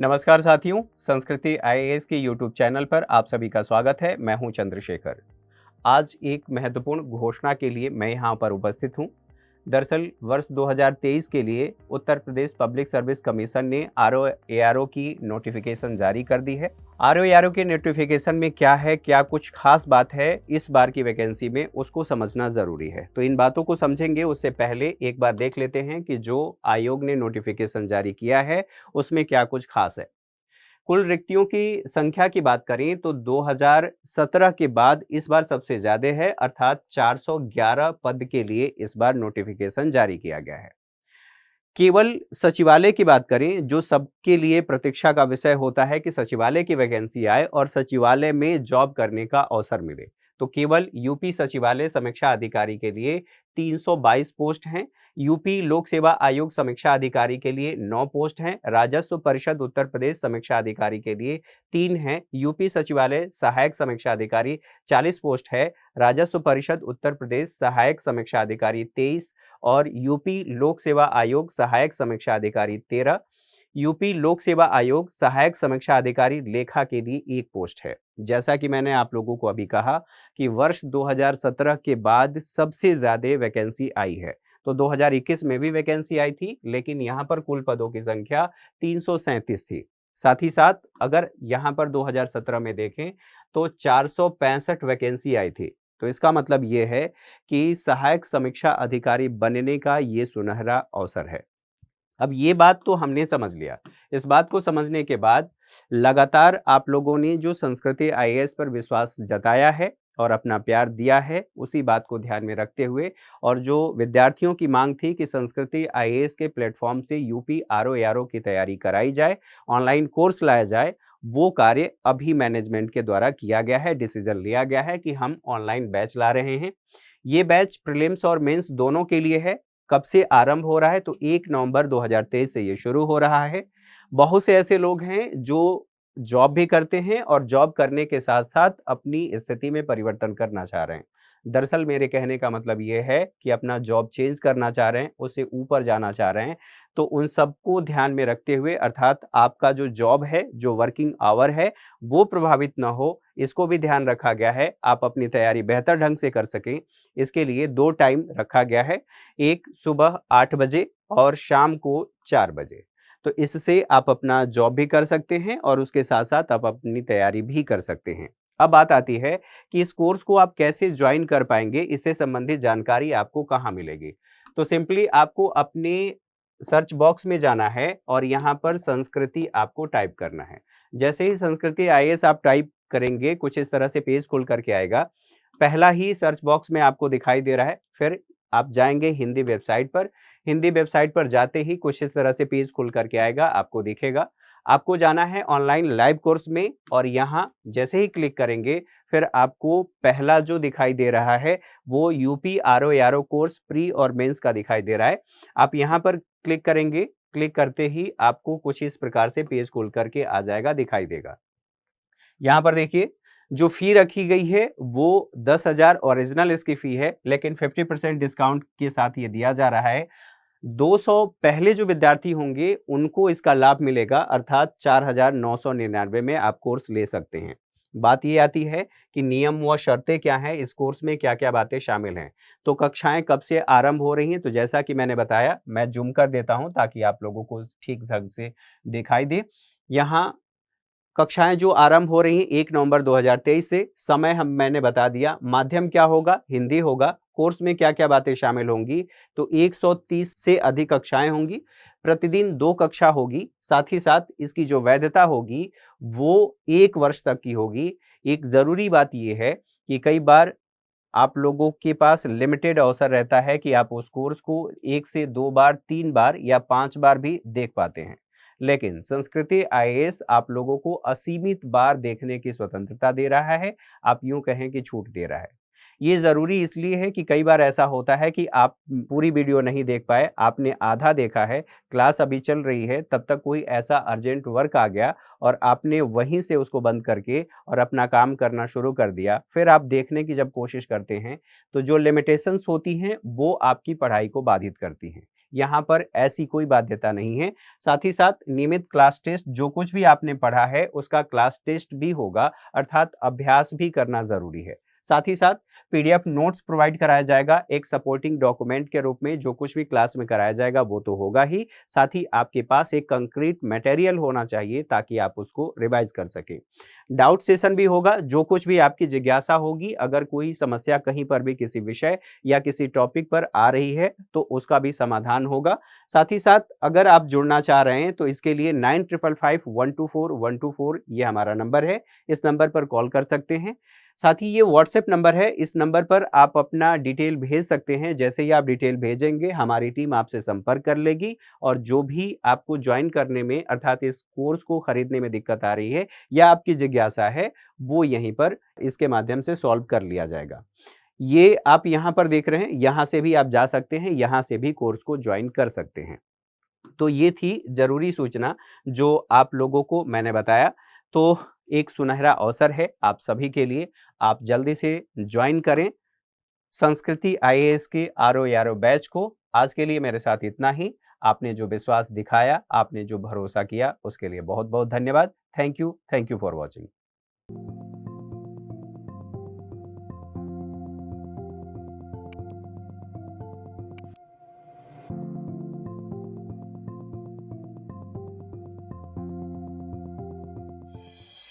नमस्कार साथियों, संस्कृति आईएएस के यूट्यूब चैनल पर आप सभी का स्वागत है। मैं हूं चंद्रशेखर। आज एक महत्वपूर्ण घोषणा के लिए मैं यहां पर उपस्थित हूं। दरअसल वर्ष 2023 के लिए Uttar Pradesh public service commission ने आरओ की नोटिफिकेशन जारी कर दी है। आरओ के नोटिफिकेशन में क्या है, क्या कुछ खास बात है इस बार की वैकेंसी में, उसको समझना ज़रूरी है। तो इन बातों को समझेंगे उससे पहले एक बार देख लेते हैं कि जो आयोग ने नोटिफिकेशन जारी किया है उसमें क्या कुछ खास है। कुल रिक्तियों की संख्या की बात करें तो 2017 के बाद इस बार सबसे ज्यादा है, अर्थात 411 पद के लिए इस बार नोटिफिकेशन जारी किया गया है। केवल सचिवालय की बात करें, जो सबके लिए प्रतीक्षा का विषय होता है कि सचिवालय की वैकेंसी आए और सचिवालय में जॉब करने का अवसर मिले, तो केवल यूपी सचिवालय समीक्षा अधिकारी के लिए 322 पोस्ट हैं। यूपी लोक सेवा आयोग समीक्षा अधिकारी के लिए 9 पोस्ट हैं। राजस्व परिषद उत्तर प्रदेश समीक्षा अधिकारी के लिए 3 हैं। यूपी सचिवालय सहायक समीक्षा अधिकारी 40 पोस्ट है। राजस्व परिषद उत्तर प्रदेश सहायक समीक्षा अधिकारी 23 और यूपी लोक सेवा आयोग सहायक समीक्षा अधिकारी 13। यूपी लोक सेवा आयोग सहायक समीक्षा अधिकारी लेखा के लिए 1 पोस्ट है। जैसा कि मैंने आप लोगों को अभी कहा कि वर्ष 2017 के बाद सबसे ज्यादा वैकेंसी आई है। तो 2021 में भी वैकेंसी आई थी, लेकिन यहाँ पर कुल पदों की संख्या 337 थी। साथ ही साथ अगर यहाँ पर 2017 में देखें तो 465 वैकेंसी आई थी। तो इसका मतलब ये है कि सहायक समीक्षा अधिकारी बनने का ये सुनहरा अवसर है। अब ये बात तो हमने समझ लिया। इस बात को समझने के बाद लगातार आप लोगों ने जो संस्कृति आईएएस पर विश्वास जताया है और अपना प्यार दिया है, उसी बात को ध्यान में रखते हुए और जो विद्यार्थियों की मांग थी कि संस्कृति आईएएस के प्लेटफॉर्म से यूपी आरओ की तैयारी कराई जाए, ऑनलाइन कोर्स लाया जाए, वो कार्य अभी मैनेजमेंट के द्वारा किया गया है। डिसीजन लिया गया है कि हम ऑनलाइन बैच ला रहे हैं। ये बैच प्रीलिम्स और मेंस दोनों के लिए है। कब से आरंभ हो रहा है? तो 1 नवंबर 2023 से ये शुरू हो रहा है। बहुत से ऐसे लोग हैं जो जॉब भी करते हैं और जॉब करने के साथ-साथ अपनी स्थिति में परिवर्तन करना चाह रहे हैं। दरअसल मेरे कहने का मतलब ये है कि अपना जॉब चेंज करना चाह रहे हैं, उससे ऊपर जाना चाह रहे हैं, तो उन सबको ध्यान में रखते हुए, अर्थात आपका जो जॉब है, जो वर्किंग आवर है, वो प्रभावित ना हो, इसको भी ध्यान रखा गया है। आप अपनी तैयारी बेहतर ढंग से कर सकें, इसके लिए 2 टाइम रखा गया है। एक सुबह 8 बजे और शाम को 4 बजे। तो इससे आप अपना जॉब भी कर सकते हैं और उसके साथ-साथ आप अपनी तैयारी भी कर सकते हैं। अब बात आती है कि इस कोर्स को आप कैसे जॉइन कर पाएँगे, इससे संबंधित जानकारी आपको कहाँ मिलेगी? तो सिंपली आपको अपने सर्च बॉक्स में जाना है और यहाँ पर संस्कृति आपको टाइप करना है। जैसे ही संस्कृति आईएएस आप टाइप करेंगे, कुछ इस तरह से पेज खुल करके आएगा। पहला ही सर्च बॉक्स में आपको दिखाई दे रहा है। फिर आप जाएँगे हिंदी वेबसाइट पर। हिंदी वेबसाइट पर जाते ही कुछ इस तरह से पेज खुल करके आएगा, आपको दिखेगा। आपको जाना है ऑनलाइन लाइव कोर्स में और यहाँ जैसे ही क्लिक करेंगे, फिर आपको पहला जो दिखाई दे रहा है, वो यूपी आरओ कोर्स प्री और मेंस का दिखाई दे रहा है। आप यहाँ पर क्लिक करेंगे, क्लिक करते ही आपको कुछ इस प्रकार से पेज खुल करके आ जाएगा, दिखाई देगा। यहाँ पर देखिए, जो फ़ी रखी गई है वो 10,000 ओरिजिनल इसकी फ़ी है, लेकिन 50% डिस्काउंट के साथ ये दिया जा रहा है। 200 पहले जो विद्यार्थी होंगे उनको इसका लाभ मिलेगा, अर्थात 4,999 में आप कोर्स ले सकते हैं। बात ये आती है कि नियम व शर्तें क्या हैं, इस कोर्स में क्या-क्या बातें शामिल हैं। तो कक्षाएँ कब से आरंभ हो रही हैं? तो जैसा कि मैंने बताया, मैं ज़ूम कर देता हूँ ताकि आप लोगों को ठीक ढंग से दिखाई दे। यहाँ कक्षाएं जो आरंभ हो रही हैं 1 नवंबर 2023 से। समय मैंने बता दिया। माध्यम क्या होगा? हिंदी होगा। कोर्स में क्या-क्या बातें शामिल होंगी? तो 130 से अधिक कक्षाएं होंगी। प्रतिदिन 2 कक्षा होगी। साथ ही साथ इसकी जो वैधता होगी वो 1 वर्ष तक की होगी। एक ज़रूरी बात ये है कि कई बार आप लोगों के पास लिमिटेड अवसर रहता है कि आप उस कोर्स को 1 से 2 बार, 3 बार या 5 बार भी देख पाते हैं। लेकिन संस्कृति आईएएस आप लोगों को असीमित बार देखने की स्वतंत्रता दे रहा है। आप यूँ कहें कि छूट दे रहा है। ये ज़रूरी इसलिए है कि कई बार ऐसा होता है कि आप पूरी वीडियो नहीं देख पाए, आपने आधा देखा है, क्लास अभी चल रही है, तब तक कोई ऐसा अर्जेंट वर्क आ गया और आपने वहीं से उसको बंद करके और अपना काम करना शुरू कर दिया। फिर आप देखने की जब कोशिश करते हैं, तो जो लिमिटेशंस होती हैं, वो आपकी पढ़ाई को बाधित करती हैं। यहाँ पर ऐसी कोई बाध्यता नहीं है। साथ ही साथ नियमित क्लास टेस्ट जो कुछ भी आपने पढ़ा है, उसका क्लास टेस्ट भी होगा, अर्थात अभ्यास भी करना ज़रूरी है। साथ ही साथ पीडीएफ नोट्स प्रोवाइड कराया जाएगा एक सपोर्टिंग डॉक्यूमेंट के रूप में। जो कुछ भी क्लास में कराया जाएगा वो तो होगा ही, साथ ही आपके पास एक कंक्रीट मटेरियल होना चाहिए ताकि आप उसको रिवाइज कर सकें। डाउट सेशन भी होगा, जो कुछ भी आपकी जिज्ञासा होगी, अगर कोई समस्या कहीं पर भी किसी विषय या किसी टॉपिक पर आ रही है तो उसका भी समाधान होगा। साथ ही साथ अगर आप जुड़ना चाह रहे हैं तो इसके लिए 9555124124 ये हमारा नंबर है, इस नंबर पर कॉल कर सकते हैं। साथ ही ये व्हाट्सएप नंबर है, इस नंबर पर आप अपना डिटेल भेज सकते हैं। जैसे ही आप डिटेल भेजेंगे, हमारी टीम आपसे संपर्क कर लेगी और जो भी आपको ज्वाइन करने में अर्थात इस कोर्स को खरीदने में दिक्कत आ रही है या आपकी जिज्ञासा है, वो यहीं पर इसके माध्यम से सॉल्व कर लिया जाएगा। ये आप यहाँ पर देख रहे हैं, यहाँ से भी आप जा सकते हैं, यहाँ से भी कोर्स को ज्वाइन कर सकते हैं। तो ये थी ज़रूरी सूचना जो आप लोगों को मैंने बताया। तो एक सुनहरा अवसर है आप सभी के लिए, आप जल्दी से ज्वाइन करें संस्कृति आईएएस के आरओ यारो बैच को। आज के लिए मेरे साथ इतना ही। आपने जो विश्वास दिखाया, आपने जो भरोसा किया, उसके लिए बहुत-बहुत धन्यवाद। Thank you for watching.